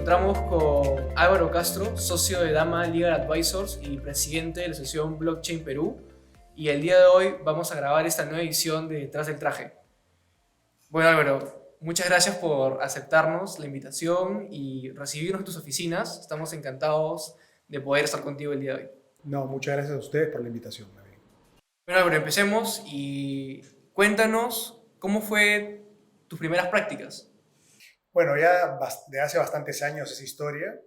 encontramos con Álvaro Castro, socio de Dama Legal Advisors y presidente de la Asociación Blockchain Perú. Y el día de hoy vamos a grabar esta nueva edición de Detrás del Traje. Bueno, Álvaro, muchas gracias por aceptarnos la invitación y recibirnos en tus oficinas. Estamos encantados de poder estar contigo el día de hoy. No, muchas gracias a ustedes por la invitación, David. Bueno, Álvaro, empecemos y cuéntanos cómo fue tus primeras prácticas. Bueno, ya de hace bastantes años esa historia.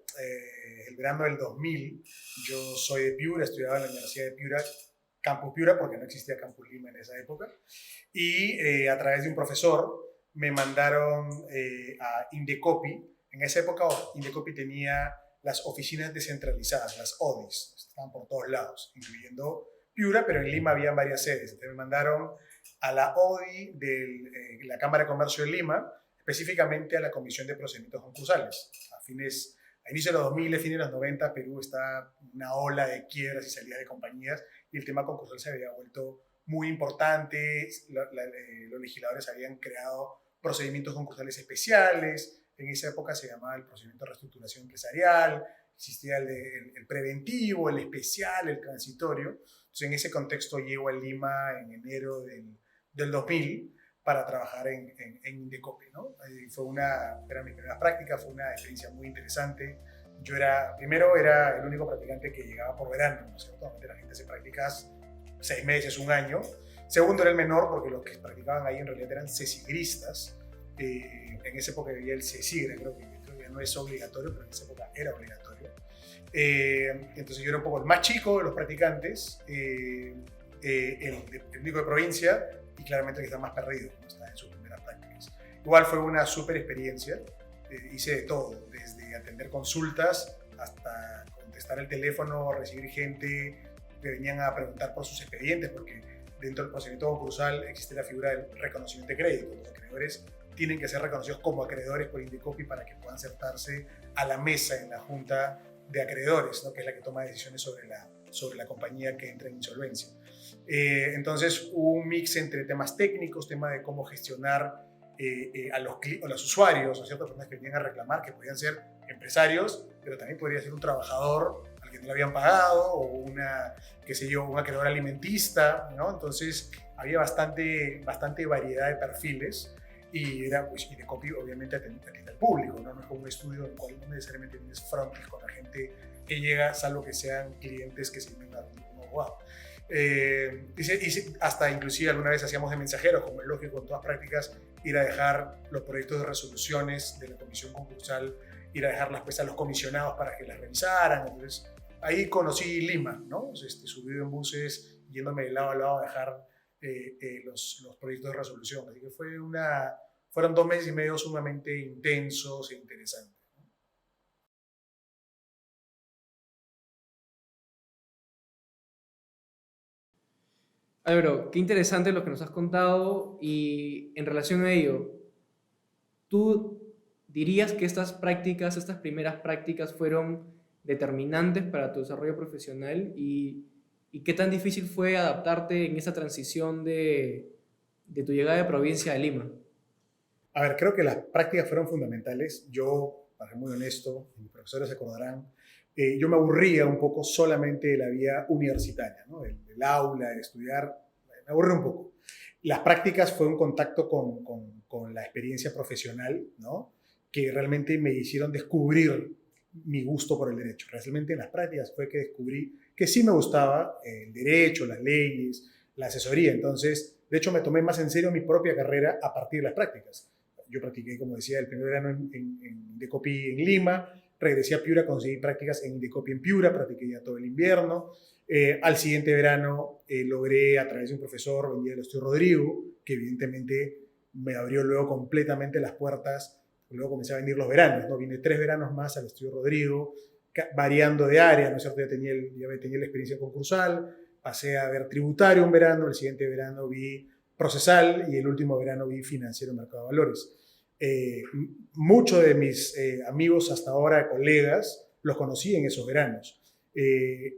El verano del 2000, yo soy de Piura, estudiaba en la Universidad de Piura, Campus Piura, porque no existía Campus Lima en esa época. Y a través de un profesor me mandaron a Indecopi. En esa época Indecopi tenía las oficinas descentralizadas, las ODIs, estaban por todos lados, incluyendo Piura, pero en Lima había varias sedes. Entonces me mandaron a la ODI de la Cámara de Comercio de Lima, específicamente a la Comisión de Procedimientos Concursales. A inicios de los 2000, a fines de los 90, Perú está en una ola de quiebras y salidas de compañías y el tema concursal se había vuelto muy importante. Los legisladores habían creado procedimientos concursales especiales. En esa época se llamaba el procedimiento de reestructuración empresarial. Existía el preventivo, el especial, el transitorio. Entonces, en ese contexto llego a Lima en enero del 2000 para trabajar en Indecopi, ¿no? Era mi primera práctica, fue una experiencia muy interesante. Primero era el único practicante que llegaba por verano, ¿no es cierto? Normalmente la gente hace prácticas 6 meses, un año. Segundo, era el menor porque los que practicaban ahí en realidad eran cesigristas. En esa época había el cesigre, creo que ya no es obligatorio, pero en esa época era obligatorio. Entonces yo era un poco el más chico de los practicantes, el único de provincia y claramente el que está más perdido, ¿no? Está en sus primeras prácticas. Igual fue una súper experiencia, hice de todo, desde atender consultas hasta contestar el teléfono, recibir gente que venían a preguntar por sus expedientes, porque dentro del procedimiento concursal existe la figura del reconocimiento de crédito. Los acreedores tienen que ser reconocidos como acreedores por Indecopi para que puedan sentarse a la mesa en la junta de acreedores, ¿no? Que es la que toma decisiones sobre la compañía que entra en insolvencia. Entonces hubo un mix entre temas técnicos, tema de cómo gestionar a los usuarios, ¿no es cierto? Personas que venían a reclamar, que podían ser empresarios, pero también podría ser un trabajador al que no le habían pagado, o un acreedor alimentista, ¿no? Entonces había bastante variedad de perfiles y Indecopi obviamente atiende al público, ¿no? No es como un estudio en el cual no necesariamente tienes frontis con la gente que llega, salvo que sean clientes que se inventan un abogado. Hasta inclusive alguna vez hacíamos de mensajeros, como es lógico en todas prácticas, ir a dejar los proyectos de resoluciones de la comisión concursal, ir a dejarlas pues a los comisionados para que las revisaran. Entonces ahí conocí Lima, ¿no? Subido en buses, yéndome de lado a lado a dejar los proyectos de resolución. Así que fueron 2 meses y medio sumamente intensos e interesantes. Álvaro, qué interesante lo que nos has contado y en relación a ello, ¿tú dirías que estas primeras prácticas fueron determinantes para tu desarrollo profesional y qué tan difícil fue adaptarte en esa transición de tu llegada de provincia a Lima? A ver, creo que las prácticas fueron fundamentales. Yo, para ser muy honesto, y mis profesores se acordarán, yo me aburría un poco solamente de la vida universitaria, ¿no? Del aula, de estudiar, me aburría un poco. Las prácticas fue un contacto con la experiencia profesional, ¿no? Que realmente me hicieron descubrir mi gusto por el derecho. Realmente en las prácticas fue que descubrí que sí me gustaba el derecho, las leyes, la asesoría. Entonces, de hecho, me tomé más en serio mi propia carrera a partir de las prácticas. Yo practiqué, como decía, el primer verano en Indecopi en Lima, regresé a Piura, conseguí prácticas en Indecopi en Piura, practiqué ya todo el invierno. Al siguiente verano logré, a través de un profesor, venía del Estudio Rodrigo, que evidentemente me abrió luego completamente las puertas. Luego comencé a venir los veranos, ¿no? Vine 3 veranos más al Estudio Rodrigo, variando de área, ¿no es cierto? Ya tenía la experiencia concursal, pasé a ver tributario un verano, el siguiente verano vi procesal y el último verano vi financiero mercado de valores. Muchos de mis amigos hasta ahora, colegas, los conocí en esos veranos.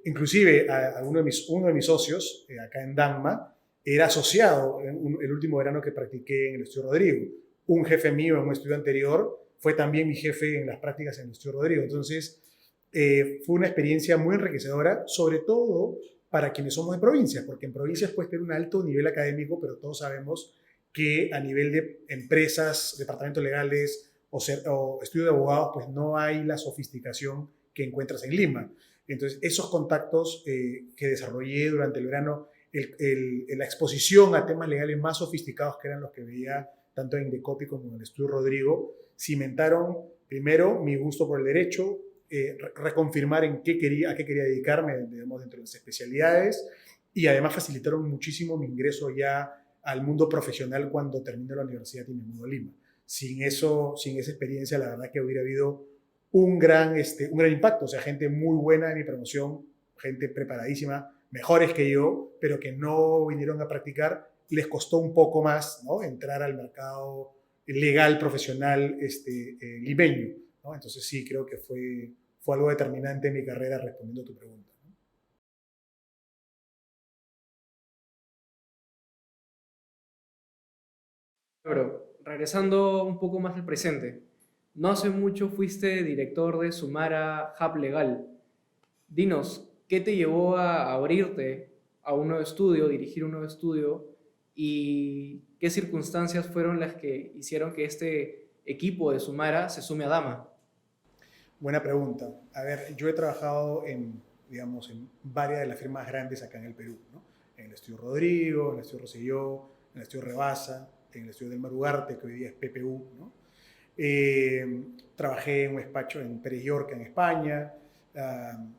Inclusive uno de mis socios, acá en Danma, era asociado el último verano que practiqué en el Estudio Rodrigo. Un jefe mío en un estudio anterior fue también mi jefe en las prácticas en el Estudio Rodrigo. Entonces, fue una experiencia muy enriquecedora, sobre todo para quienes somos de provincias, porque en provincias puedes tener un alto nivel académico, pero todos sabemos que a nivel de empresas, departamentos legales o estudio de abogados, pues no hay la sofisticación que encuentras en Lima. Entonces, esos contactos que desarrollé durante el verano, la exposición a temas legales más sofisticados que eran los que veía tanto en Indecopi como en el Estudio Rodrigo, cimentaron primero mi gusto por el derecho, reconfirmar a qué quería dedicarme, digamos, dentro de las especialidades, y además facilitaron muchísimo mi ingreso ya al mundo profesional cuando terminé la universidad y me mudé a Lima. Sin esa experiencia, la verdad que hubiera habido un gran impacto. O sea, gente muy buena en mi promoción, gente preparadísima, mejores que yo, pero que no vinieron a practicar, les costó un poco más, ¿no?, entrar al mercado legal, profesional limeño, ¿no? Entonces sí, creo que fue algo determinante en mi carrera, respondiendo a tu pregunta, ¿no? Pero regresando un poco más al presente, no hace mucho fuiste director de Sumara Hub Legal. Dinos, ¿qué te llevó a abrirte a un nuevo estudio, dirigir un nuevo estudio y qué circunstancias fueron las que hicieron que este equipo de Sumara se sume a Dama? Buena pregunta. A ver, yo he trabajado digamos, en varias de las firmas grandes acá en el Perú, ¿no? En el Estudio Rodrigo, en el Estudio Rosselló, en el Estudio Rebasa, en el Estudio del Marugarte, que hoy día es PPU, ¿no? Trabajé en un despacho en Pérez Yorca, en España.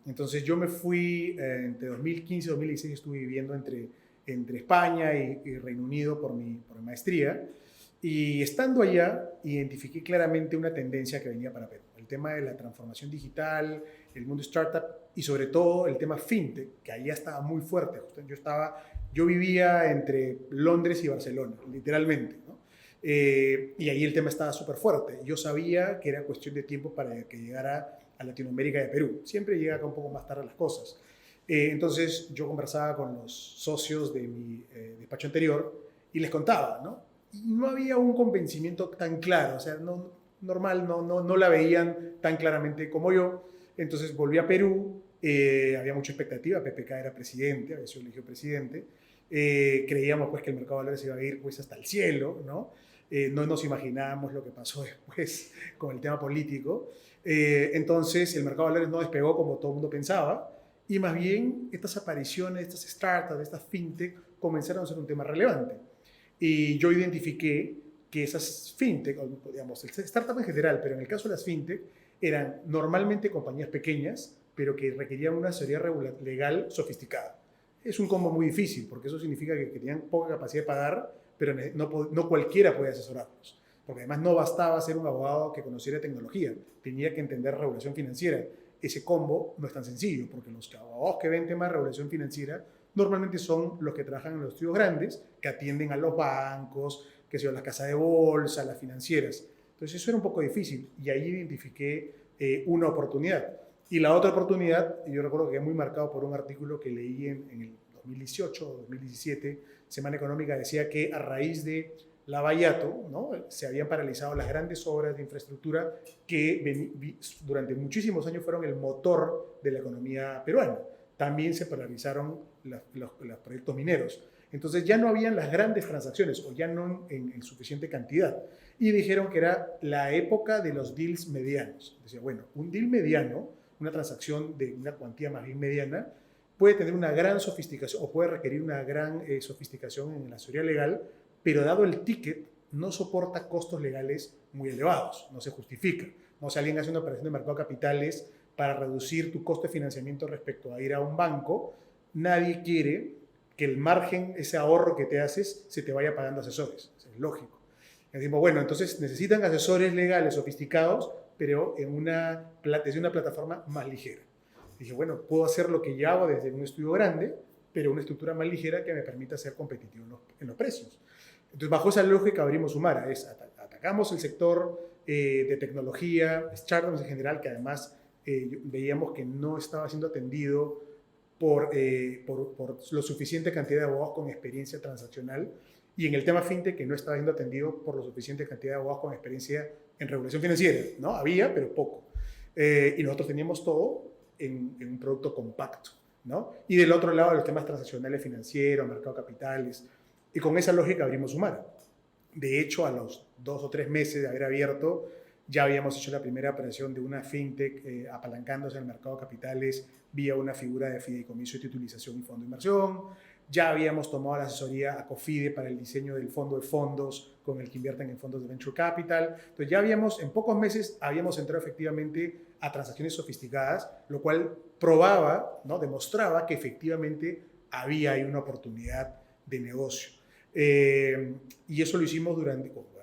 Entonces yo me fui entre 2015 y 2016, estuve viviendo entre España y Reino Unido por mi maestría. Y estando allá, identifiqué claramente una tendencia que venía para Perú. El tema de la transformación digital, el mundo startup y sobre todo el tema fintech, que allá estaba muy fuerte. Yo vivía entre Londres y Barcelona, literalmente, ¿no? Y ahí el tema estaba súper fuerte. Yo sabía que era cuestión de tiempo para que llegara a Latinoamérica y a Perú. Siempre llega acá un poco más tarde las cosas. Entonces yo conversaba con los socios de mi despacho anterior y les contaba, ¿no? Y no había un convencimiento tan claro, o sea, no la veían tan claramente como yo. Entonces volví a Perú, había mucha expectativa, PPK era presidente, había sido elegido presidente, creíamos pues que el mercado de valores iba a ir pues hasta el cielo, ¿no? No nos imaginábamos lo que pasó después con el tema político. Entonces el mercado de valores no despegó como todo el mundo pensaba, y más bien estas apariciones, estas startups, estas fintech comenzaron a ser un tema relevante. Y yo identifiqué que esas fintech, digamos, el startup en general, pero en el caso de las fintech, eran normalmente compañías pequeñas, pero que requerían una asesoría legal sofisticada. Es un combo muy difícil, porque eso significa que tenían poca capacidad de pagar, pero no cualquiera podía asesorarlos. Porque además no bastaba ser un abogado que conociera tecnología, tenía que entender regulación financiera. Ese combo no es tan sencillo, porque los abogados que ven temas de regulación financiera normalmente son los que trabajan en los estudios grandes, que atienden a los bancos, que son las casas de bolsa, las financieras. Entonces eso era un poco difícil y ahí identifiqué una oportunidad. Y la otra oportunidad, yo recuerdo que quedé muy marcado por un artículo que leí en el 2018 o 2017, Semana Económica, decía que a raíz de Lavallato, ¿no?, se habían paralizado las grandes obras de infraestructura que durante muchísimos años fueron el motor de la economía peruana. También se paralizaron los proyectos mineros. Entonces ya no habían las grandes transacciones o ya no en suficiente cantidad. Y dijeron que era la época de los deals medianos. Decía, bueno, un deal mediano, una transacción de una cuantía más bien mediana, puede tener una gran sofisticación o puede requerir una gran sofisticación en la asesoría legal, pero dado el ticket no soporta costos legales muy elevados, no se justifica. No, si alguien hace una operación de mercado de capitales para reducir tu costo de financiamiento respecto a ir a un banco, nadie quiere que el margen, ese ahorro que te haces, se te vaya pagando asesores. Eso es lógico. Decimos, bueno, entonces necesitan asesores legales sofisticados, pero desde una plataforma más ligera. Dije, bueno, puedo hacer lo que ya hago desde un estudio grande, pero una estructura más ligera que me permita ser competitivo en los precios. Entonces, bajo esa lógica abrimos Sumara. Atacamos el sector de tecnología, startups en general, que además veíamos que no estaba siendo atendido por lo suficiente cantidad de abogados con experiencia transaccional, y en el tema fintech que no estaba siendo atendido por lo suficiente cantidad de abogados con experiencia en regulación financiera, ¿no? Había, pero poco. Y nosotros teníamos todo en un producto compacto, ¿no? Y del otro lado, los temas transaccionales financieros, mercado de capitales. Y con esa lógica abrimos Sumara. De hecho, a los 2 o 3 meses de haber abierto, ya habíamos hecho la primera operación de una fintech apalancándose en el mercado de capitales vía una figura de fideicomiso y titulización y fondo de inversión. Ya habíamos tomado la asesoría a Cofide para el diseño del fondo de fondos con el que invierten en fondos de Venture Capital. Entonces ya habíamos, en pocos meses, habíamos entrado efectivamente a transacciones sofisticadas, lo cual probaba, ¿no? Demostraba que efectivamente había ahí una oportunidad de negocio. Y eso lo hicimos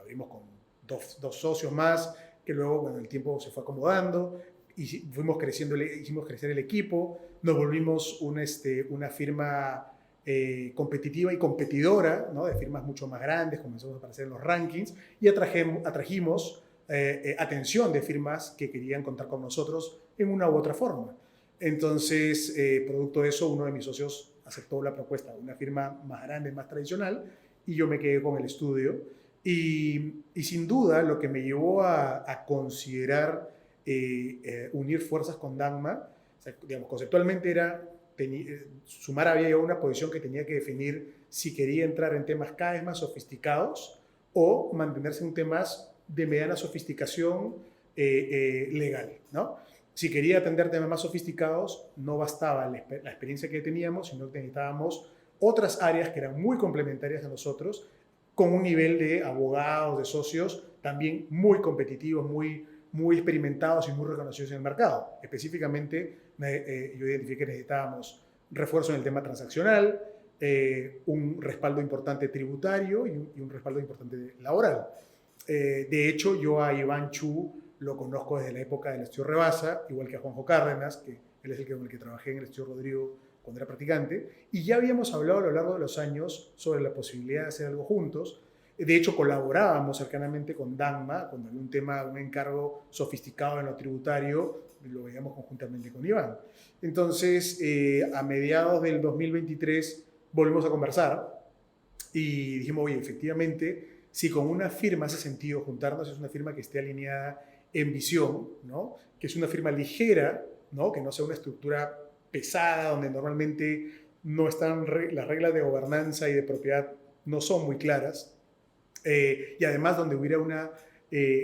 abrimos con dos socios más, que luego, bueno, el tiempo se fue acomodando y fuimos creciendo, hicimos crecer el equipo, nos volvimos una firma competitiva y competidora, ¿no? De firmas mucho más grandes, comenzamos a aparecer en los rankings y atrajimos atención de firmas que querían contar con nosotros en una u otra forma. Entonces, producto de eso, uno de mis socios aceptó la propuesta de una firma más grande, más tradicional, y yo me quedé con el estudio. Y sin duda, lo que me llevó a considerar unir fuerzas con Dagma, o sea, digamos, conceptualmente era Sumara había llegado a una posición que tenía que definir si quería entrar en temas cada vez más sofisticados o mantenerse en temas de mediana sofisticación legal, ¿no? Si quería atender temas más sofisticados, no bastaba la experiencia que teníamos, sino que necesitábamos otras áreas que eran muy complementarias a nosotros, con un nivel de abogados, de socios, también muy competitivos, muy experimentados y muy reconocidos en el mercado. Específicamente, yo identifiqué que necesitábamos refuerzo en el tema transaccional, un respaldo importante tributario y un respaldo importante laboral. De hecho, yo a Iván Chu lo conozco desde la época del estudio Rebasa, igual que a Juanjo Cárdenas, que él es con el que trabajé en el estudio Rodrigo cuando era practicante, y ya habíamos hablado a lo largo de los años sobre la posibilidad de hacer algo juntos. De hecho, colaborábamos cercanamente con Dagma, cuando había un tema, un encargo sofisticado en lo tributario, lo veíamos conjuntamente con Iván. Entonces, a mediados del 2023 volvimos a conversar y dijimos, oye, efectivamente, si con una firma hace sentido juntarnos, es una firma que esté alineada en visión, ¿no? Que es una firma ligera, ¿no? Que no sea una estructura pesada, donde normalmente no están las reglas de gobernanza y de propiedad no son muy claras, y además donde hubiera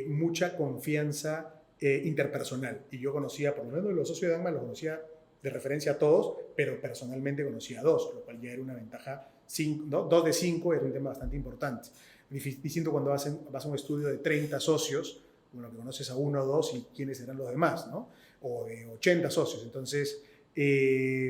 mucha confianza interpersonal. Y yo conocía, por lo menos los socios de Dagma los conocía de referencia a todos, pero personalmente conocía a 2, lo cual ya era una ventaja. 2 de 5 era un tema bastante importante. Distinto cuando vas a un estudio de 30 socios, bueno, que conoces a 1 o 2 y quiénes serán los demás, ¿no? O de 80 socios. Entonces,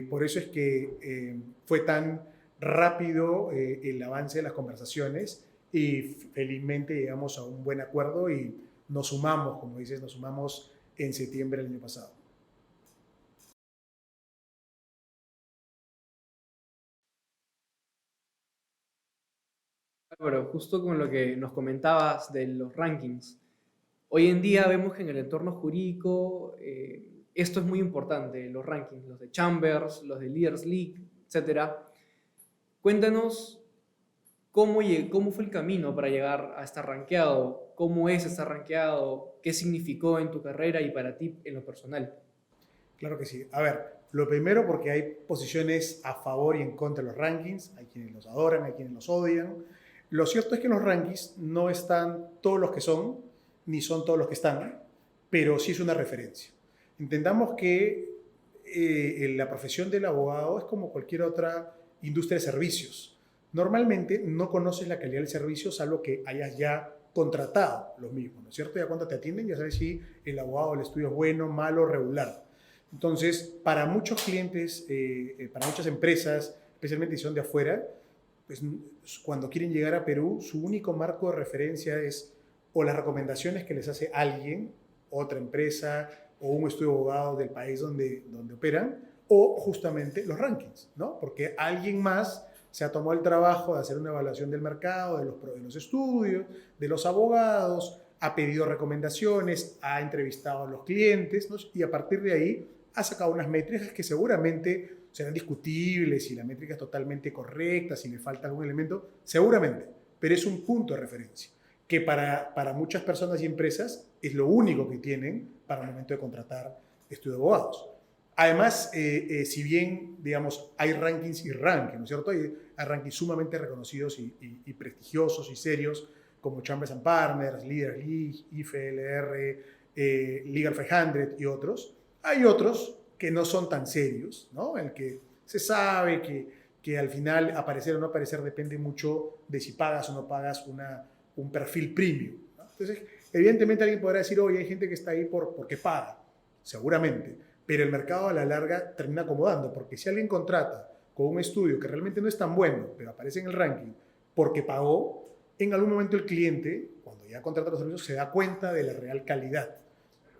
por eso es que fue tan rápido el avance de las conversaciones y felizmente llegamos a un buen acuerdo y nos sumamos, como dices, nos sumamos en septiembre del año pasado. Pero justo con lo que nos comentabas de los rankings, hoy en día vemos que en el entorno jurídico esto es muy importante, los rankings, los de Chambers, los de Leaders League, etc. Cuéntanos cómo fue el camino para llegar a estar rankeado, cómo es estar rankeado, qué significó en tu carrera y para ti en lo personal. Claro que sí. A ver, lo primero porque hay posiciones a favor y en contra de los rankings, hay quienes los adoran, hay quienes los odian. Lo cierto es que en los rankings no están todos los que son, ni son todos los que están, pero sí es una referencia. Entendamos que la profesión del abogado es como cualquier otra industria de servicios. Normalmente no conoces la calidad del servicio salvo que hayas ya contratado los mismos, ¿no es cierto? Ya cuando te atienden ya sabes si el abogado del estudio es bueno, malo, regular. Entonces, para muchos clientes, para muchas empresas, especialmente si son de afuera, pues cuando quieren llegar a Perú, su único marco de referencia es o las recomendaciones que les hace alguien, otra empresa o un estudio de abogados del país donde operan, o justamente los rankings, ¿no? Porque alguien más se ha tomado el trabajo de hacer una evaluación del mercado, de los estudios, de los abogados, ha pedido recomendaciones, ha entrevistado a los clientes, ¿no? Y a partir de ahí ha sacado unas métricas que seguramente serán discutibles, si la métrica es totalmente correcta, si le falta algún elemento, seguramente, pero es un punto de referencia, que para muchas personas y empresas es lo único que tienen para el momento de contratar estudio de abogados. Además, si bien, digamos, hay rankings y rankings, ¿no es cierto? Hay rankings sumamente reconocidos y prestigiosos y serios, como Chambers and Partners, Leaders League, IFLR, Legal 500 y otros. Hay otros que no son tan serios, ¿no? En el que se sabe que al final aparecer o no aparecer depende mucho de si pagas o no pagas un perfil premium, ¿no? Entonces, evidentemente alguien podrá decir, oye, hay gente que está ahí porque paga, seguramente, pero el mercado a la larga termina acomodando, porque si alguien contrata con un estudio que realmente no es tan bueno, pero aparece en el ranking porque pagó, en algún momento el cliente, cuando ya contrata los servicios, se da cuenta de la real calidad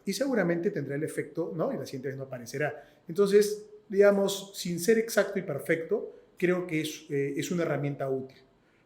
y seguramente tendrá el efecto, ¿no? Y la siguiente vez no aparecerá. Entonces, digamos, sin ser exacto y perfecto, creo que es una herramienta útil.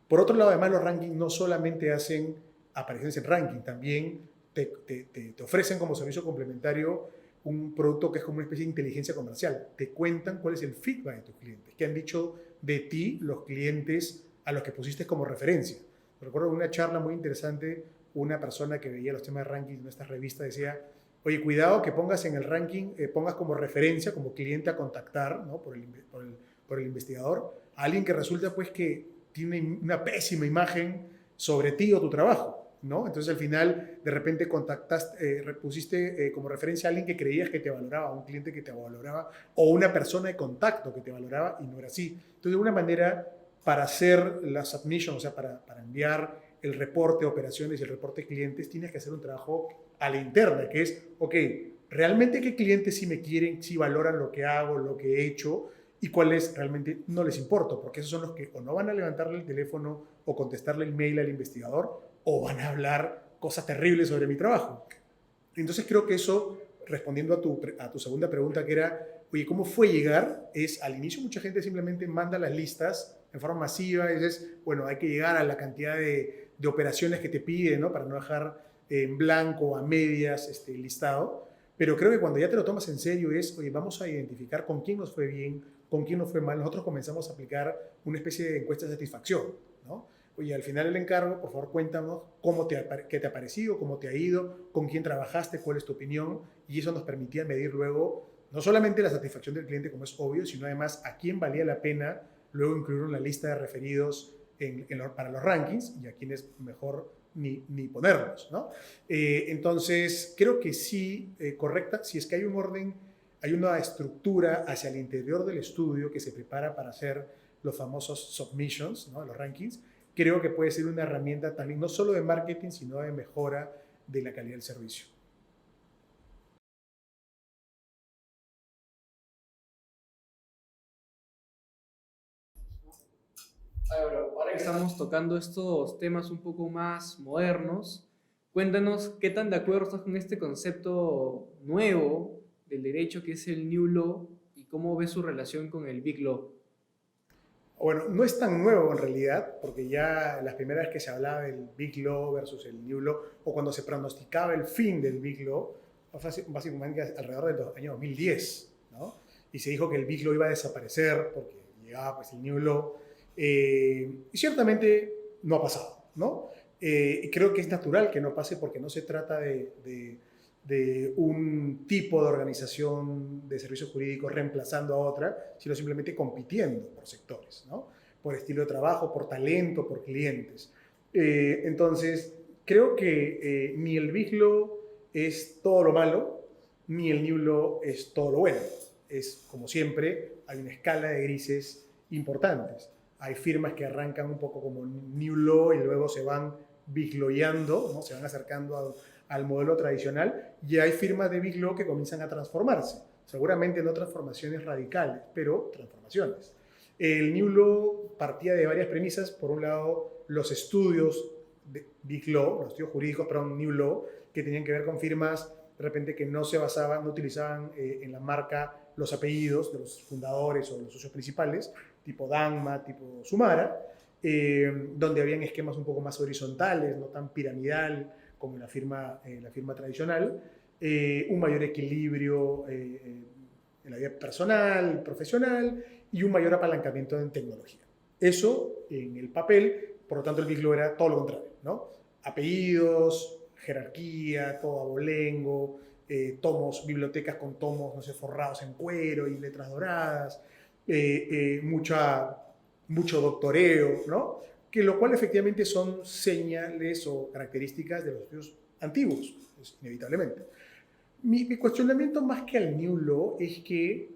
Por otro lado, además, los rankings no solamente hacen apariciones en ranking, también te ofrecen como servicio complementario un producto que es como una especie de inteligencia comercial. Te cuentan cuál es el feedback de tus clientes, qué han dicho de ti los clientes a los que pusiste como referencia. Recuerdo una charla muy interesante, una persona que veía los temas de ranking en esta revista decía, oye, cuidado que pongas en el ranking, pongas como referencia, como cliente a contactar, ¿no? por el investigador, a alguien que resulta pues que tiene una pésima imagen sobre ti o tu trabajo, ¿no? Entonces al final de repente pusiste como referencia a alguien que creías que te valoraba, un cliente que te valoraba o una persona de contacto que te valoraba y no era así. Entonces de una manera para hacer la submission, o sea, para enviar el reporte de operaciones y el reporte de clientes, tienes que hacer un trabajo a la interna, que es, ok, ¿realmente qué clientes sí me quieren, sí valoran lo que hago, lo que he hecho y cuáles realmente no les importa? Porque esos son los que o no van a levantarle el teléfono o contestarle el mail al investigador o van a hablar cosas terribles sobre mi trabajo. Entonces creo que eso, respondiendo a tu segunda pregunta, que era, oye, ¿cómo fue llegar? Es, al inicio mucha gente simplemente manda las listas en forma masiva y dices, bueno, hay que llegar a la cantidad de operaciones que te piden, ¿no? Para no dejar en blanco, a medias, listado. Pero creo que cuando ya te lo tomas en serio es, oye, vamos a identificar con quién nos fue bien, con quién nos fue mal. Nosotros comenzamos a aplicar una especie de encuesta de satisfacción, ¿no? Oye, al final el encargo, por favor, cuéntanos qué te ha parecido, cómo te ha ido, con quién trabajaste, cuál es tu opinión. Y eso nos permitía medir luego no solamente la satisfacción del cliente, como es obvio, sino además a quién valía la pena luego incluir en la lista de referidos para los rankings y a quienes mejor ni ponerlos, ¿no? Entonces, creo que sí, correcta, si es que hay un orden, hay una estructura hacia el interior del estudio que se prepara para hacer los famosos submissions, ¿no? Los rankings, creo que puede ser una herramienta también no solo de marketing, sino de mejora de la calidad del servicio. Ahora que estamos tocando estos temas un poco más modernos, cuéntanos qué tan de acuerdo estás con este concepto nuevo del derecho que es el New Law y cómo ves su relación con el Big Law. Bueno, no es tan nuevo en realidad, porque ya las primeras veces que se hablaba del Big Law versus el New Law, o cuando se pronosticaba el fin del Big Law, básicamente alrededor del año 2010, ¿no? Y se dijo que el Big Law iba a desaparecer porque llegaba pues, el New Law. Y ciertamente no ha pasado, ¿no? Y creo que es natural que no pase porque no se trata de un tipo de organización de servicios jurídicos reemplazando a otra, sino simplemente compitiendo por sectores, ¿no? Por estilo de trabajo, por talento, por clientes. Entonces, creo que ni el Big Law es todo lo malo, ni el New Law es todo lo bueno. Es, como siempre, hay una escala de grises importantes. Hay firmas que arrancan un poco como New Law y luego se van Big Lawando, ¿no? Se van acercando al modelo tradicional, y hay firmas de Big Law que comienzan a transformarse. Seguramente no transformaciones radicales, pero transformaciones. El New Law partía de varias premisas. Por un lado, los estudios de Big Law, los estudios jurídicos, perdón, New Law, que tenían que ver con firmas de repente que no utilizaban en la marca los apellidos de los fundadores o de los socios principales, tipo Danma, tipo Sumara, donde habían esquemas un poco más horizontales, no tan piramidal como en la firma tradicional, un mayor equilibrio en la vida personal, profesional y un mayor apalancamiento en tecnología. Eso en el papel, por lo tanto el Big Law era todo lo contrario, ¿no? apellidos, jerarquía, todo abolengo, tomos, bibliotecas con tomos, no sé, forrados en cuero y letras doradas, mucho doctoreo, ¿no? Que lo cual efectivamente son señales o características de los estudios antiguos, pues, inevitablemente. Mi cuestionamiento más que al New Law es que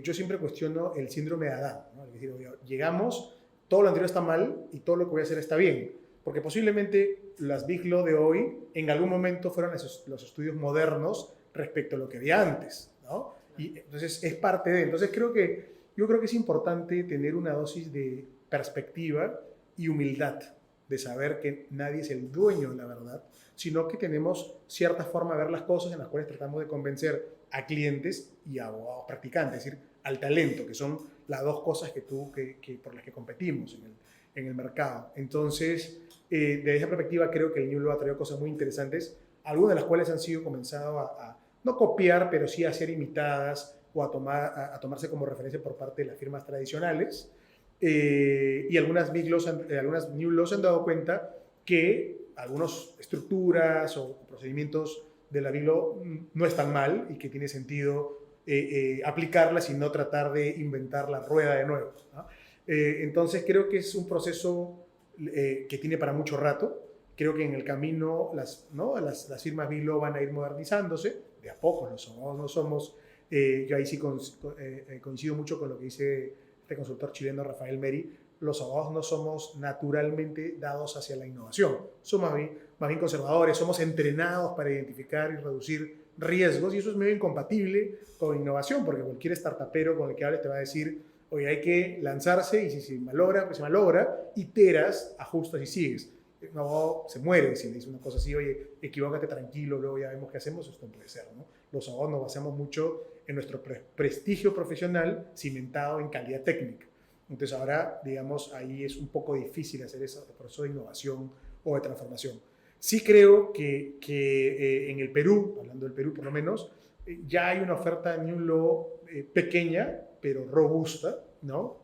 yo siempre cuestiono el síndrome de Adán, ¿no? Es decir, llegamos, todo lo anterior está mal y todo lo que voy a hacer está bien, porque posiblemente las Big Law de hoy en algún momento fueron los estudios modernos respecto a lo que había antes, ¿no? Y entonces es parte de, entonces yo creo que es importante tener una dosis de perspectiva y humildad, de saber que nadie es el dueño de la verdad, sino que tenemos cierta forma de ver las cosas en las cuales tratamos de convencer a clientes y a abogados practicantes, es decir, al talento, que son las dos cosas por las que competimos en el mercado. Entonces, desde esa perspectiva, creo que el New Law ha traído cosas muy interesantes, algunas de las cuales han sido comenzado no copiar, pero sí a ser imitadas o a tomarse como referencia por parte de las firmas tradicionales. Y algunas New Laws han dado cuenta que algunas estructuras o procedimientos de la Big Law no están mal y que tiene sentido aplicarlas y no tratar de inventar la rueda de nuevo, ¿no? Entonces creo que es un proceso que tiene para mucho rato. Creo que en el camino las firmas Big Law van a ir modernizándose, de a poco, los abogados no somos, yo ahí sí coincido mucho con lo que dice este consultor chileno Rafael Meri, los abogados no somos naturalmente dados hacia la innovación, somos más bien conservadores, somos entrenados para identificar y reducir riesgos y eso es medio incompatible con innovación porque cualquier startupero con el que hables te va a decir, oye, hay que lanzarse y si se malogra, pues se malogra, iteras, ajustas y sigues. Un abogado se muere si le dice una cosa así, oye, equivócate tranquilo, luego ya vemos qué hacemos, esto no puede ser, ¿no? Los abogados nos basamos mucho en nuestro prestigio profesional cimentado en calidad técnica. Entonces ahora, digamos, ahí es un poco difícil hacer ese proceso de innovación o de transformación. Sí creo que en el Perú, hablando del Perú por lo menos, ya hay una oferta de New Law pequeña, pero robusta, ¿no?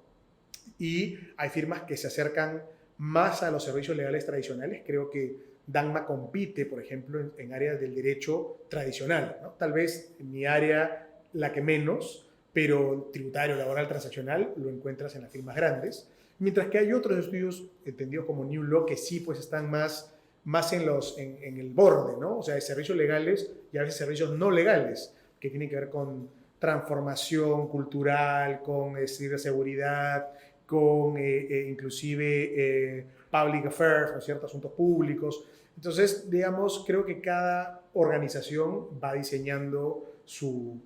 Y hay firmas que se acercan más a los servicios legales tradicionales. Creo que Danma compite, por ejemplo, en áreas del derecho tradicional, ¿no? Tal vez en mi área la que menos, pero tributario, laboral, transaccional, lo encuentras en las firmas grandes, mientras que hay otros estudios entendidos como New Law que sí pues están más en el borde, ¿no? O sea, de servicios legales y a veces servicios no legales, que tienen que ver con transformación cultural, con ciberseguridad, con inclusive public affairs, ¿no es cierto?, asuntos públicos. Entonces, digamos, creo que cada organización va diseñando sus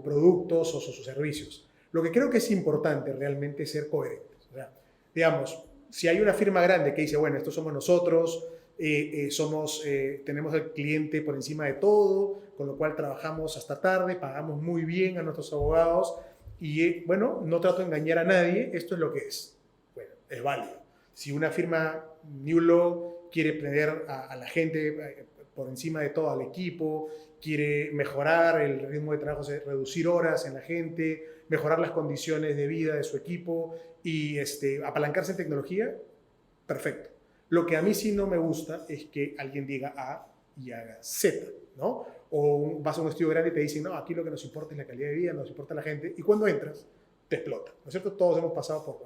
productos o sus servicios. Lo que creo que es importante realmente es ser coherentes. O sea, digamos, si hay una firma grande que dice, bueno, estos somos nosotros, tenemos al cliente por encima de todo, con lo cual trabajamos hasta tarde, pagamos muy bien a nuestros abogados y, bueno, no trato de engañar a nadie, esto es lo que es. Bueno, es válido. Si una firma New Law quiere poner a la gente por encima de todo, al equipo, quiere mejorar el ritmo de trabajo, reducir horas en la gente, mejorar las condiciones de vida de su equipo y apalancarse en tecnología, perfecto. Lo que a mí sí no me gusta es que alguien diga A y haga Z, ¿no? O vas a un estudio grande y te dicen, no, aquí lo que nos importa es la calidad de vida, nos importa la gente, y cuando entras, te explota, ¿no es cierto? Todos hemos pasado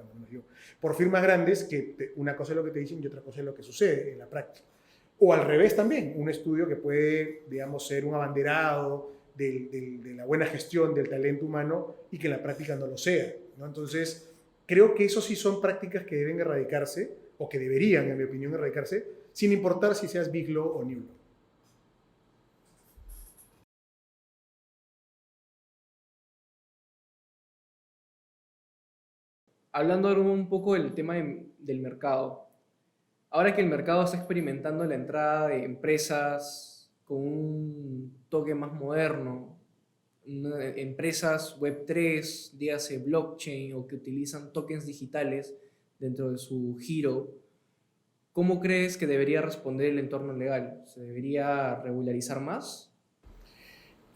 por firmas grandes que una cosa es lo que te dicen y otra cosa es lo que sucede en la práctica. O al revés también, un estudio que puede, digamos, ser un abanderado de la buena gestión del talento humano y que en la práctica no lo sea, ¿no? Entonces, creo que eso sí son prácticas que deben erradicarse, o que deberían, en mi opinión, erradicarse, sin importar si seas Big Law o New Law. Hablando ahora un poco del tema del mercado. Ahora que el mercado está experimentando la entrada de empresas con un toque más moderno, empresas Web3, dígase blockchain o que utilizan tokens digitales dentro de su giro, ¿cómo crees que debería responder el entorno legal? ¿Se debería regularizar más?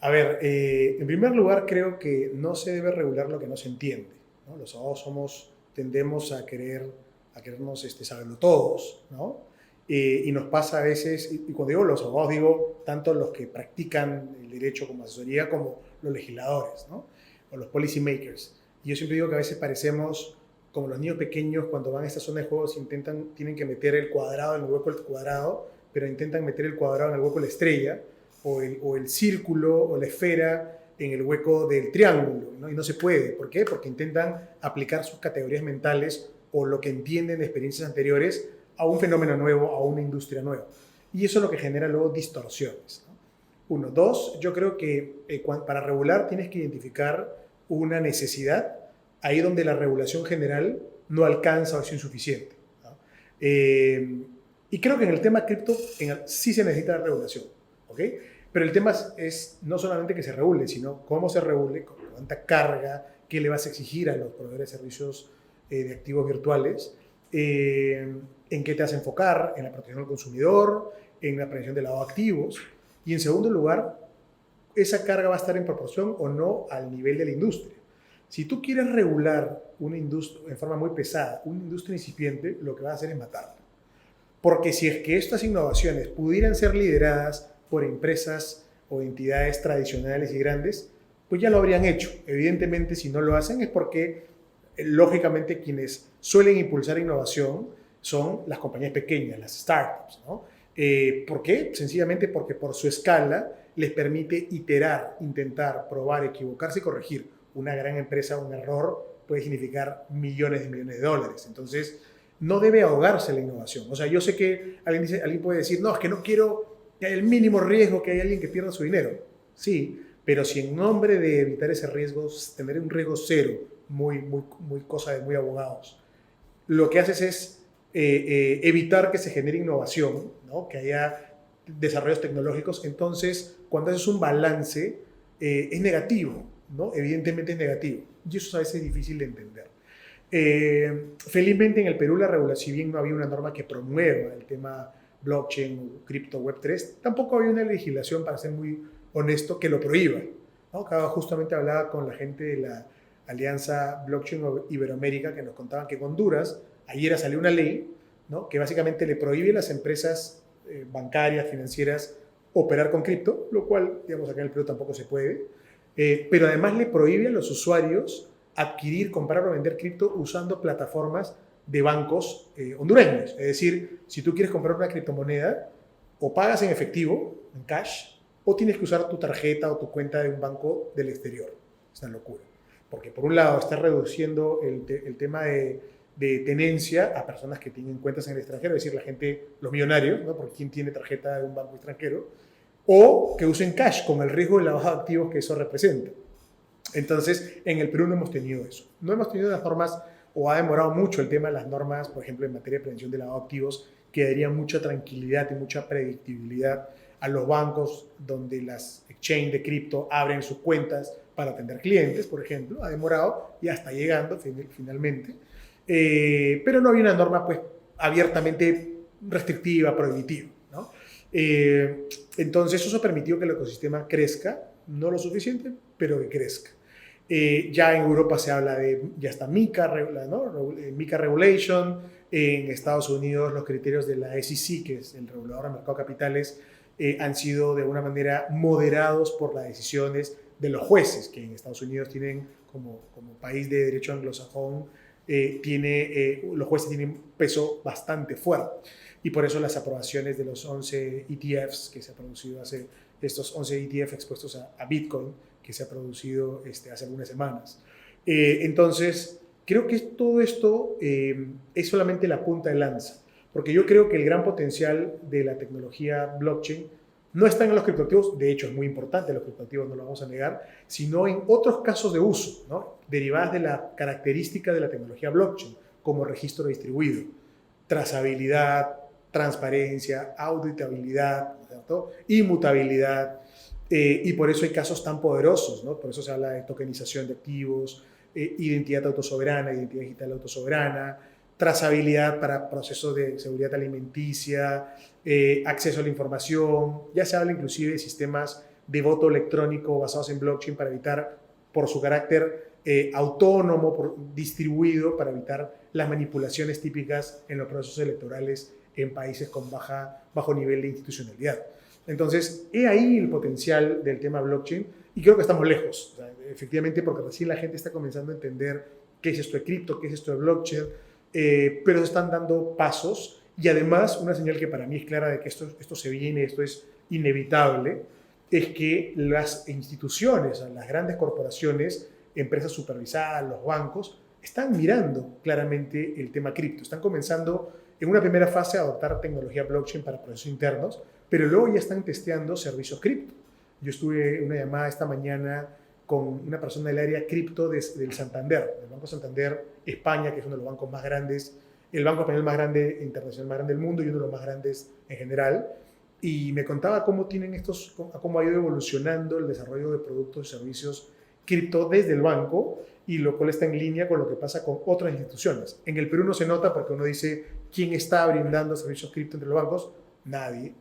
A ver, en primer lugar, creo que no se debe regular lo que no se entiende, ¿no? Los abogados tendemos a querernos saberlo todos, ¿no? Y nos pasa a veces, y cuando digo los abogados, digo tanto los que practican el derecho como asesoría, como los legisladores, ¿no? O los policy makers. Y yo siempre digo que a veces parecemos como los niños pequeños cuando van a esta zona de juegos tienen que meter el cuadrado en el hueco del cuadrado, pero intentan meter el cuadrado en el hueco de la estrella, o el círculo o la esfera en el hueco del triángulo, ¿no? Y no se puede. ¿Por qué? Porque intentan aplicar sus categorías mentales o lo que entienden de experiencias anteriores a un fenómeno nuevo, a una industria nueva. Y eso es lo que genera luego distorsiones, ¿no? Uno. Dos, yo creo que para regular tienes que identificar una necesidad ahí donde la regulación general no alcanza o es insuficiente, ¿no? Y creo que en el tema cripto sí se necesita la regulación, ¿ok? Pero el tema es no solamente que se regule, sino cómo se regule, con cuánta carga, qué le vas a exigir a los proveedores de servicios de activos virtuales, en qué te vas a enfocar, en la protección del consumidor, en la prevención del lavado de activos. Y en segundo lugar, esa carga va a estar en proporción o no al nivel de la industria. Si tú quieres regular una industria en forma muy pesada, una industria incipiente, lo que va a hacer es matarla. Porque si es que estas innovaciones pudieran ser lideradas por empresas o entidades tradicionales y grandes, pues ya lo habrían hecho. Evidentemente, si no lo hacen es porque, lógicamente, quienes suelen impulsar innovación son las compañías pequeñas, las startups, ¿no? ¿Por qué? Sencillamente porque por su escala les permite iterar, intentar, probar, equivocarse y corregir. Una gran empresa, un error puede significar millones de dólares. Entonces, no debe ahogarse la innovación. O sea, yo sé que alguien puede decir, no, es que no quiero que haya el mínimo riesgo, que haya alguien que pierda su dinero. Sí, pero si en nombre de evitar ese riesgo, tener un riesgo cero, muy cosa de muy abogados, lo que haces es evitar que se genere innovación, ¿no? Que haya desarrollos tecnológicos. Entonces, cuando haces un balance, es negativo, ¿no? Evidentemente es negativo. Y eso a veces es difícil de entender. Felizmente en el Perú la regulación, si bien no había una norma que promueva el tema blockchain o cripto web3, tampoco había una legislación, para ser muy honesto, que lo prohíba, ¿no? Justamente hablaba con la gente de la Alianza Blockchain Iberoamérica, que nos contaban que en Honduras ayer salió una ley, ¿no? Que básicamente le prohíbe a las empresas bancarias, financieras, operar con cripto, lo cual, digamos, acá en el Perú tampoco se puede, pero además le prohíbe a los usuarios adquirir, comprar o vender cripto usando plataformas de bancos hondureños. Es decir, si tú quieres comprar una criptomoneda, o pagas en efectivo, en cash, o tienes que usar tu tarjeta o tu cuenta de un banco del exterior. Es una locura. Porque por un lado está reduciendo el tema de tenencia a personas que tienen cuentas en el extranjero, es decir, la gente, los millonarios, ¿no? Porque ¿quién tiene tarjeta de un banco extranjero? O que usen cash con el riesgo de lavado de activos que eso representa. Entonces, en el Perú no hemos tenido eso. No hemos tenido las normas, o ha demorado mucho el tema de las normas, por ejemplo, en materia de prevención de lavado de activos, que daría mucha tranquilidad y mucha predictibilidad a los bancos donde las exchange de cripto abren sus cuentas para atender clientes, por ejemplo. Ha demorado y hasta llegando finalmente. Pero no había una norma pues abiertamente restrictiva, prohibitiva, ¿no? Entonces eso ha permitido que el ecosistema crezca, no lo suficiente, pero que crezca. Ya en Europa se habla ya está MiCA, ¿no? MiCA Regulation. En Estados Unidos los criterios de la SEC, que es el regulador de mercado de capitales, han sido de alguna manera moderados por las decisiones de los jueces, que en Estados Unidos tienen como país de derecho anglosajón, los jueces tienen un peso bastante fuerte. Y por eso las aprobaciones de los 11 ETFs que se ha producido estos 11 ETF expuestos a Bitcoin, que se ha producido hace algunas semanas. Entonces, creo que todo esto es solamente la punta de lanza, porque yo creo que el gran potencial de la tecnología blockchain no está en los criptoactivos, de hecho es muy importante los criptoactivos, no lo vamos a negar, sino en otros casos de uso, ¿no? Derivadas de la característica de la tecnología blockchain, como registro distribuido, trazabilidad, transparencia, auditabilidad, ¿cierto? Inmutabilidad, y por eso hay casos tan poderosos, ¿no? Por eso se habla de tokenización de activos, identidad autosoberana, identidad digital autosoberana, trazabilidad para procesos de seguridad alimenticia, acceso a la información. Ya se habla inclusive de sistemas de voto electrónico basados en blockchain para evitar, por su carácter autónomo, distribuido, para evitar las manipulaciones típicas en los procesos electorales en países con bajo nivel de institucionalidad. Entonces, he ahí el potencial del tema blockchain y creo que estamos lejos, o sea, efectivamente, porque recién la gente está comenzando a entender qué es esto de cripto, qué es esto de blockchain, pero se están dando pasos y además una señal que para mí es clara de que esto se viene, esto es inevitable, es que las instituciones, las grandes corporaciones, empresas supervisadas, los bancos, están mirando claramente el tema cripto. Están comenzando en una primera fase a adoptar tecnología blockchain para procesos internos, pero luego ya están testeando servicios cripto. Yo estuve en una llamada esta mañana con una persona del área cripto del Santander, del Banco Santander España, que es uno de los bancos más grandes, el banco español más grande, internacional más grande del mundo y uno de los más grandes en general. Y me contaba cómo cómo ha ido evolucionando el desarrollo de productos y servicios cripto desde el banco, y lo cual está en línea con lo que pasa con otras instituciones. En el Perú no se nota porque uno dice, ¿quién está brindando servicios cripto entre los bancos? Nadie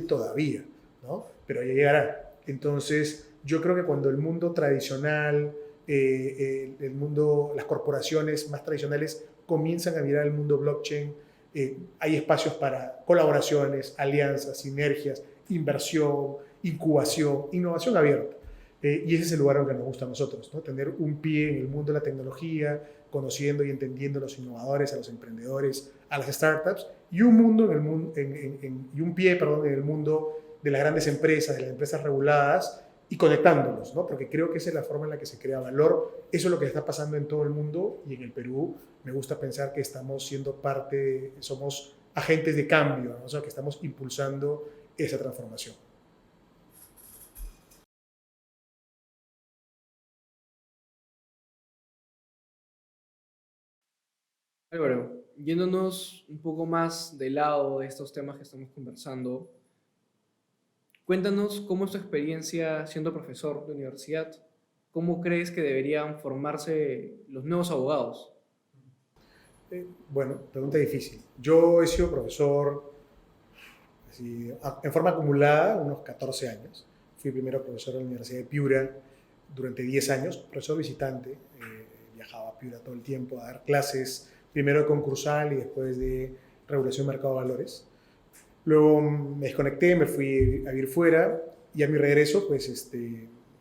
todavía, ¿no? Pero ya llegará. Entonces, yo creo que cuando el mundo tradicional, las corporaciones más tradicionales comienzan a mirar el mundo blockchain, hay espacios para colaboraciones, alianzas, sinergias, inversión, incubación, innovación abierta. Y ese es el lugar al que nos gusta a nosotros, ¿no? Tener un pie en el mundo de la tecnología, conociendo y entendiendo a los innovadores, a los emprendedores, a las startups, y un pie en el mundo de las grandes empresas, de las empresas reguladas, y conectándolos, ¿no? Porque creo que esa es la forma en la que se crea valor. Eso es lo que está pasando en todo el mundo, y en el Perú me gusta pensar que estamos siendo somos agentes de cambio, ¿no? O sea, que estamos impulsando esa transformación. Álvaro, yéndonos un poco más del lado de estos temas que estamos conversando, cuéntanos cómo es tu experiencia siendo profesor de universidad. ¿Cómo crees que deberían formarse los nuevos abogados? Bueno, pregunta difícil. Yo he sido profesor en forma acumulada unos 14 años. Fui primero profesor en la Universidad de Piura durante 10 años, profesor visitante. Viajaba a Piura todo el tiempo a dar clases, primero de concursal y después de regulación de mercado de valores. Luego me desconecté, me fui a vivir fuera, y a mi regreso, pues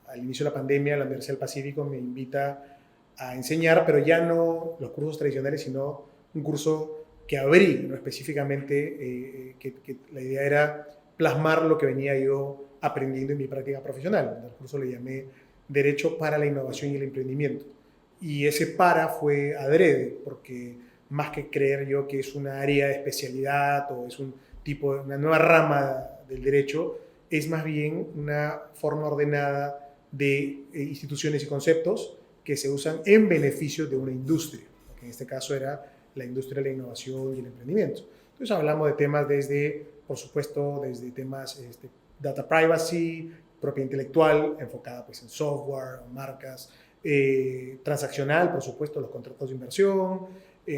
al inicio de la pandemia, la Universidad del Pacífico me invita a enseñar, pero ya no los cursos tradicionales, sino un curso que abrí, ¿no? Específicamente, que la idea era plasmar lo que venía yo aprendiendo en mi práctica profesional. El curso le llamé Derecho para la Innovación y el Emprendimiento. Y ese fue adrede, porque más que creer yo que es una área de especialidad o es una nueva rama del derecho, es más bien una forma ordenada de instituciones y conceptos que se usan en beneficio de una industria, que en este caso era la industria de la innovación y el emprendimiento. Entonces hablamos de temas por supuesto, desde temas data privacy, propiedad intelectual, enfocada pues en software, marcas, transaccional, por supuesto, los contratos de inversión,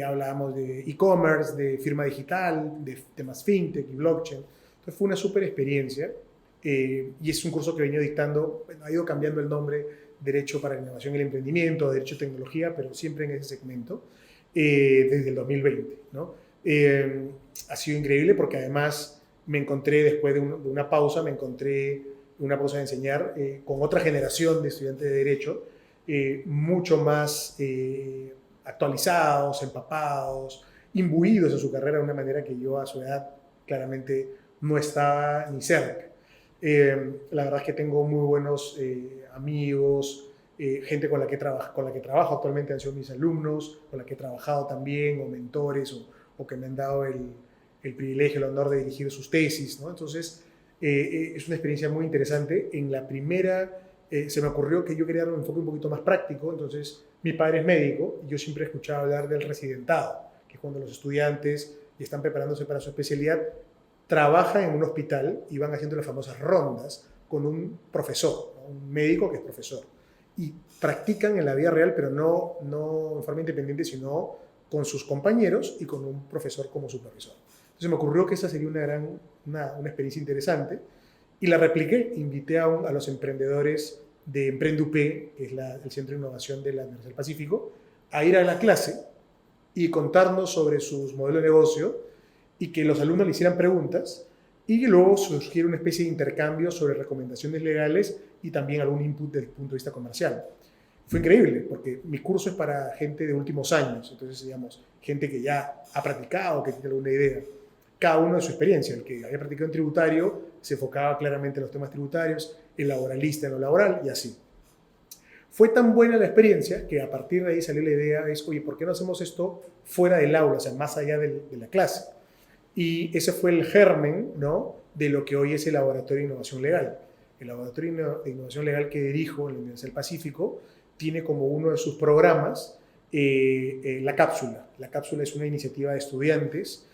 hablábamos de e-commerce, de firma digital, de temas fintech y blockchain. Entonces fue una súper experiencia, y es un curso que venía dictando, bueno, ha ido cambiando el nombre, Derecho para la Innovación y el Emprendimiento, Derecho y Tecnología, pero siempre en ese segmento, desde el 2020, ¿no? Ha sido increíble porque además me encontré, después de una pausa, una pausa de enseñar, con otra generación de estudiantes de Derecho, mucho más actualizados, empapados, imbuidos en su carrera de una manera que yo a su edad claramente no estaba ni cerca. La verdad es que tengo muy buenos amigos, gente con la que trabajo actualmente han sido mis alumnos, con la que he trabajado también, o mentores, o que me han dado el privilegio, el honor de dirigir sus tesis, ¿no? Entonces, es una experiencia muy interesante. En la primera se me ocurrió que yo quería dar un enfoque un poquito más práctico. Entonces, mi padre es médico y yo siempre he escuchado hablar del residentado, que es cuando los estudiantes están preparándose para su especialidad, trabajan en un hospital y van haciendo las famosas rondas con un profesor, ¿no? Un médico que es profesor, y practican en la vida real, pero no en forma independiente, sino con sus compañeros y con un profesor como supervisor. Entonces me ocurrió que esa sería una experiencia interesante, y la repliqué. Invité a los emprendedores de EmprenduP, que es el Centro de Innovación de la Universidad del Pacífico, a ir a la clase y contarnos sobre sus modelos de negocio, y que los alumnos le hicieran preguntas y que luego surgiera una especie de intercambio sobre recomendaciones legales y también algún input desde el punto de vista comercial. Fue increíble, porque mi curso es para gente de últimos años, entonces, digamos, gente que ya ha practicado, que tiene alguna idea, cada uno de su experiencia. El que había practicado en tributario se enfocaba claramente en los temas tributarios, el laboralista en lo laboral y así. Fue tan buena la experiencia que a partir de ahí salió la idea, oye, ¿por qué no hacemos esto fuera del aula, o sea, más allá de la clase? Y ese fue el germen, ¿no?, de lo que hoy es el Laboratorio de Innovación Legal. El Laboratorio de Innovación Legal que dirijo en la Universidad del Pacífico tiene como uno de sus programas la cápsula. La cápsula es una iniciativa de estudiantes,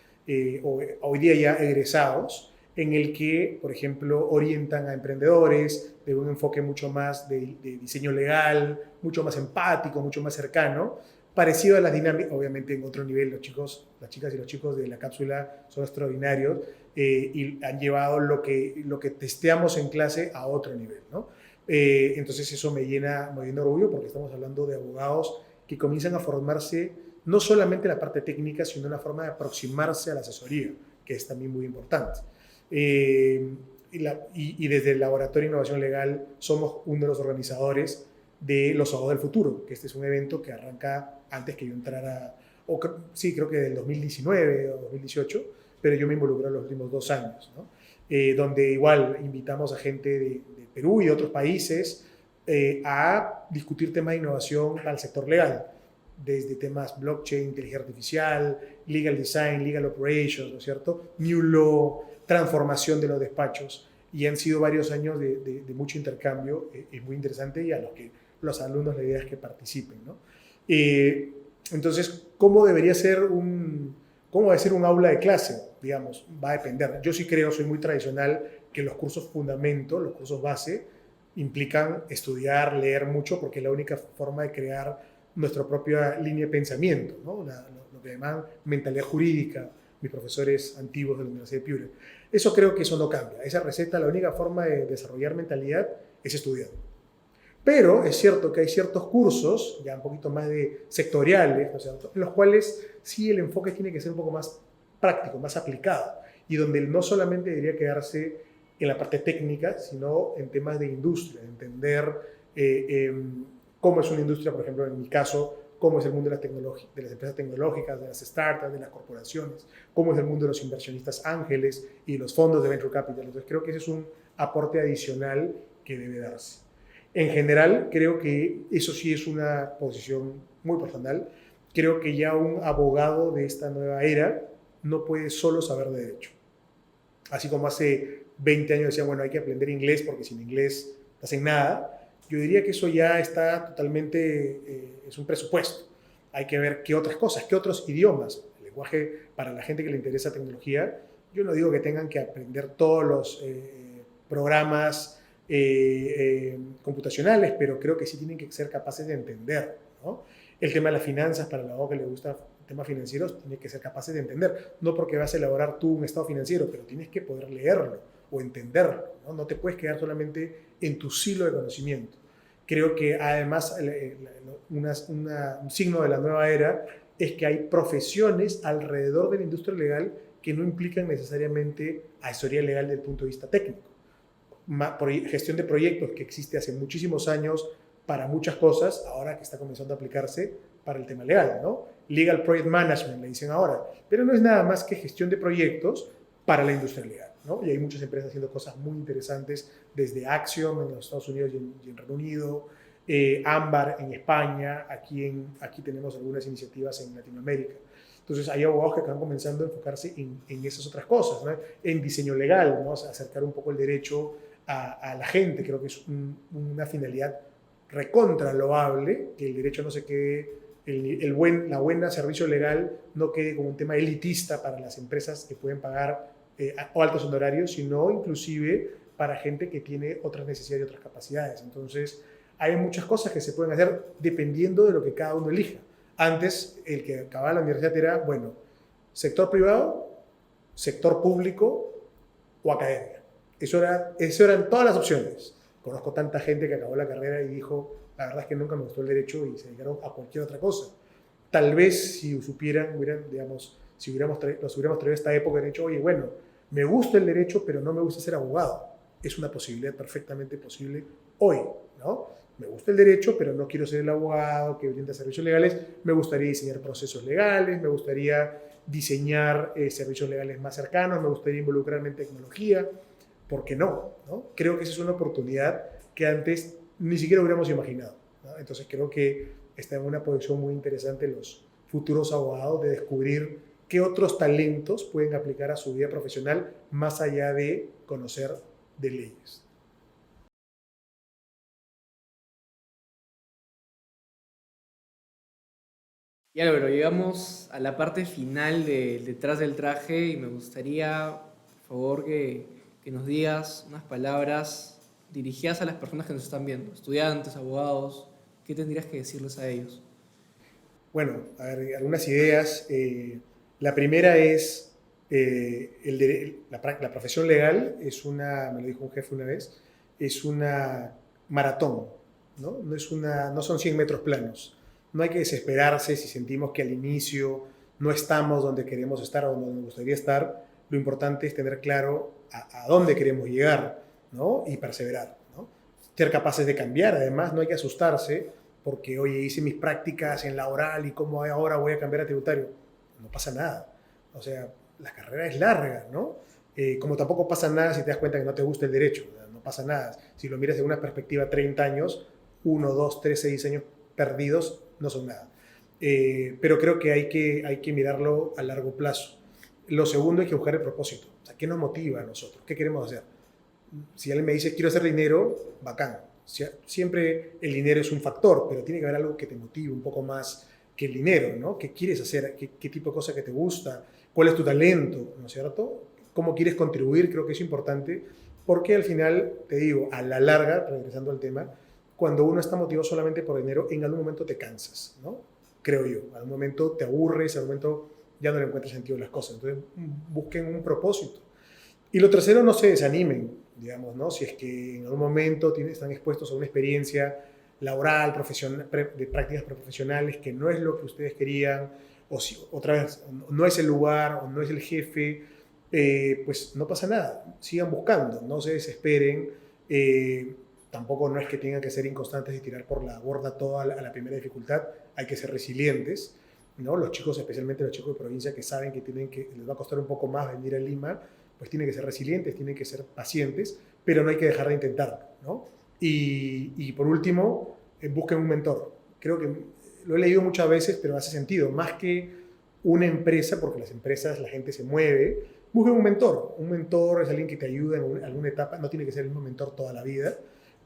hoy día ya egresados, en el que, por ejemplo, orientan a emprendedores de un enfoque mucho más de diseño legal, mucho más empático, mucho más cercano, parecido a las dinámicas, obviamente en otro nivel. Los chicos, las chicas y los chicos de la cápsula son extraordinarios y han llevado lo que testeamos en clase a otro nivel, ¿no? Entonces eso me llena de orgullo, porque estamos hablando de abogados que comienzan a formarse no solamente en la parte técnica, sino en la forma de aproximarse a la asesoría, que es también muy importante. Y desde el Laboratorio de Innovación Legal somos uno de los organizadores de los Abogados del Futuro, que este es un evento que arranca antes que yo entrara, sí, creo que del 2019 o 2018, pero yo me involucré en los últimos 2 años, ¿no? Donde igual invitamos a gente de Perú y de otros países a discutir temas de innovación al sector legal, desde temas blockchain, inteligencia artificial, legal design, legal operations, ¿no es cierto?, new law, transformación de los despachos, y han sido varios años de mucho intercambio, es muy interesante, y a los que los alumnos la idea es que participen, ¿no? Entonces, ¿cómo debería ser cómo va a ser un aula de clase? Digamos, va a depender. Yo sí creo, soy muy tradicional, que los cursos fundamento, los cursos base, implican estudiar, leer mucho, porque es la única forma de crear nuestra propia línea de pensamiento, ¿no? Lo que llaman mentalidad jurídica, mis profesores antiguos de la Universidad de Piura. Eso creo que eso no cambia. Esa receta, la única forma de desarrollar mentalidad es estudiar. Pero es cierto que hay ciertos cursos, ya un poquito más sectoriales, ¿no es cierto?, en los cuales sí el enfoque tiene que ser un poco más práctico, más aplicado, y donde no solamente debería quedarse en la parte técnica, sino en temas de industria, entender cómo es una industria, por ejemplo, en mi caso, cómo es el mundo de las empresas tecnológicas, de las startups, de las corporaciones, cómo es el mundo de los inversionistas ángeles y los fondos de venture capital. Entonces creo que ese es un aporte adicional que debe darse. En general, creo que eso sí es una posición muy personal. Creo que ya un abogado de esta nueva era no puede solo saber de derecho. Así como hace 20 años decían, bueno, hay que aprender inglés porque sin inglés no hacen nada. Yo diría que eso ya está totalmente, es un presupuesto. Hay que ver qué otras cosas, qué otros idiomas. El lenguaje, para la gente que le interesa tecnología, yo no digo que tengan que aprender todos los programas computacionales, pero creo que sí tienen que ser capaces de entender, ¿no? El tema de las finanzas, para el abogado que le gusta temas financieros, tiene que ser capaces de entender. No porque vas a elaborar tú un estado financiero, pero tienes que poder leerlo o entenderlo, ¿no? No te puedes quedar solamente en tu silo de conocimiento. Creo que además un signo de la nueva era es que hay profesiones alrededor de la industria legal que no implican necesariamente asesoría legal desde el punto de vista técnico. Gestión de proyectos, que existe hace muchísimos años para muchas cosas, ahora que está comenzando a aplicarse para el tema legal, ¿no? Legal Project Management, le dicen ahora. Pero no es nada más que gestión de proyectos para la industria legal, ¿no? Y hay muchas empresas haciendo cosas muy interesantes, desde Axiom en los Estados Unidos y en Reino Unido, Ámbar en España, aquí tenemos algunas iniciativas en Latinoamérica. Entonces hay abogados que están comenzando a enfocarse en esas otras cosas, ¿no? En diseño legal, ¿no? O sea, acercar un poco el derecho a la gente. Creo que es una finalidad recontra loable, que el derecho no se quede, la buena servicio legal no quede como un tema elitista para las empresas que pueden pagar altos honorarios, sino inclusive para gente que tiene otras necesidades y otras capacidades. Entonces hay muchas cosas que se pueden hacer dependiendo de lo que cada uno elija. Antes, el que acababa la universidad era, bueno, sector privado, sector público o academia. Eso eran todas las opciones. Conozco tanta gente que acabó la carrera y dijo, la verdad es que nunca me gustó el derecho, y se dedicaron a cualquier otra cosa. Tal vez si supieran, digamos, si nos hubiéramos traído a esta época y dicho, oye, bueno, me gusta el derecho, pero no me gusta ser abogado. Es una posibilidad perfectamente posible hoy, ¿no? Me gusta el derecho, pero no quiero ser el abogado que brinda servicios legales. Me gustaría diseñar procesos legales, me gustaría diseñar servicios legales más cercanos, me gustaría involucrarme en tecnología. ¿Por qué no? ¿No? Creo que esa es una oportunidad que antes ni siquiera hubiéramos imaginado, ¿no? Entonces creo que está en una posición muy interesante los futuros abogados de descubrir qué otros talentos pueden aplicar a su vida profesional más allá de conocer de leyes. Y Álvaro, llegamos a la parte final de Detrás del Traje y me gustaría, por favor, que nos digas unas palabras dirigidas a las personas que nos están viendo, estudiantes, abogados, ¿qué tendrías que decirles a ellos? Bueno, a ver, algunas ideas. La primera es, la profesión legal es una, me lo dijo un jefe una vez, es una maratón, ¿no? No son 100 metros planos. No hay que desesperarse si sentimos que al inicio no estamos donde queremos estar o donde nos gustaría estar. Lo importante es tener claro a dónde queremos llegar, ¿no? Y perseverar, ¿no? Ser capaces de cambiar. Además, no hay que asustarse porque, oye, hice mis prácticas en la oral y cómo ahora voy a cambiar a tributario. No pasa nada. O sea, la carrera es larga, ¿no? Como tampoco pasa nada si te das cuenta que no te gusta el derecho. No pasa nada. Si lo miras de una perspectiva 30 años, 6 años perdidos no son nada. Pero creo que hay que mirarlo a largo plazo. Lo segundo hay que buscar el propósito. O sea, ¿qué nos motiva a nosotros? ¿Qué queremos hacer? Si alguien me dice, quiero hacer dinero, bacán. Siempre el dinero es un factor, pero tiene que haber algo que te motive un poco más que el dinero, ¿no? ¿Qué quieres hacer? ¿Qué tipo de cosa que te gusta? ¿Cuál es tu talento? ¿No es cierto? ¿Cómo quieres contribuir? Creo que es importante, porque al final, te digo, a la larga, regresando al tema, cuando uno está motivado solamente por dinero, en algún momento te cansas, ¿no? Creo yo. En algún momento te aburres, en algún momento ya no le encuentras sentido a las cosas. Entonces, busquen un propósito. Y lo tercero, no se desanimen, digamos, ¿no? Si es que en algún momento están expuestos a una experiencia laboral, profesional, de prácticas profesionales que no es lo que ustedes querían, o si otra vez no es el lugar o no es el jefe, pues no pasa nada. Sigan buscando, no se desesperen. Tampoco no es que tengan que ser inconstantes y tirar por la borda toda a la primera dificultad. Hay que ser resilientes, ¿no? Los chicos, especialmente los chicos de provincia que saben que les va a costar un poco más venir a Lima, pues tienen que ser resilientes, tienen que ser pacientes, pero no hay que dejar de intentarlo, ¿no? Y por último, busquen un mentor. Creo que lo he leído muchas veces, pero hace sentido. Más que una empresa, porque las empresas, la gente se mueve, busquen un mentor. Un mentor es alguien que te ayuda en alguna etapa, no tiene que ser el mismo mentor toda la vida.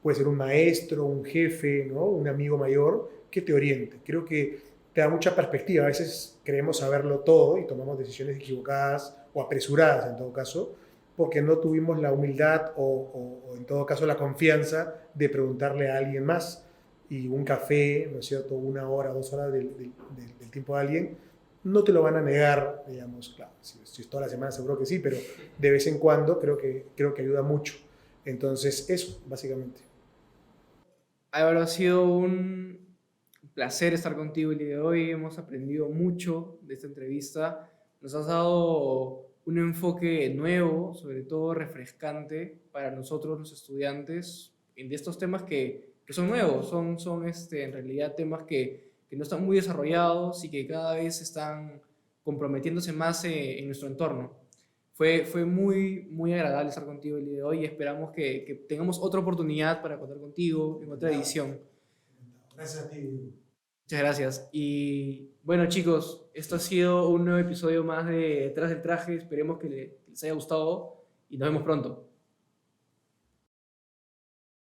Puede ser un maestro, un jefe, ¿no? Un amigo mayor que te oriente. Creo que te da mucha perspectiva. A veces creemos saberlo todo y tomamos decisiones equivocadas o apresuradas en todo caso, porque no tuvimos la humildad o en todo caso la confianza de preguntarle a alguien más. Y un café, ¿no es cierto?, 1 hora, 2 horas del tiempo de alguien, no te lo van a negar, digamos, claro, si es toda la semana seguro que sí, pero de vez en cuando creo que ayuda mucho. Entonces, eso, básicamente. Álvaro, ha sido un placer estar contigo el día de hoy. Hemos aprendido mucho de esta entrevista. Nos has dado un enfoque nuevo, sobre todo refrescante para nosotros los estudiantes, de estos temas que son nuevos, son en realidad temas que no están muy desarrollados y que cada vez están comprometiéndose más en nuestro entorno. Fue muy agradable estar contigo el día de hoy y esperamos que tengamos otra oportunidad para contar contigo en otra edición. Gracias a ti. Muchas gracias. Y bueno, chicos, esto ha sido un nuevo episodio más de Detrás del Traje. Esperemos que les haya gustado y nos vemos pronto.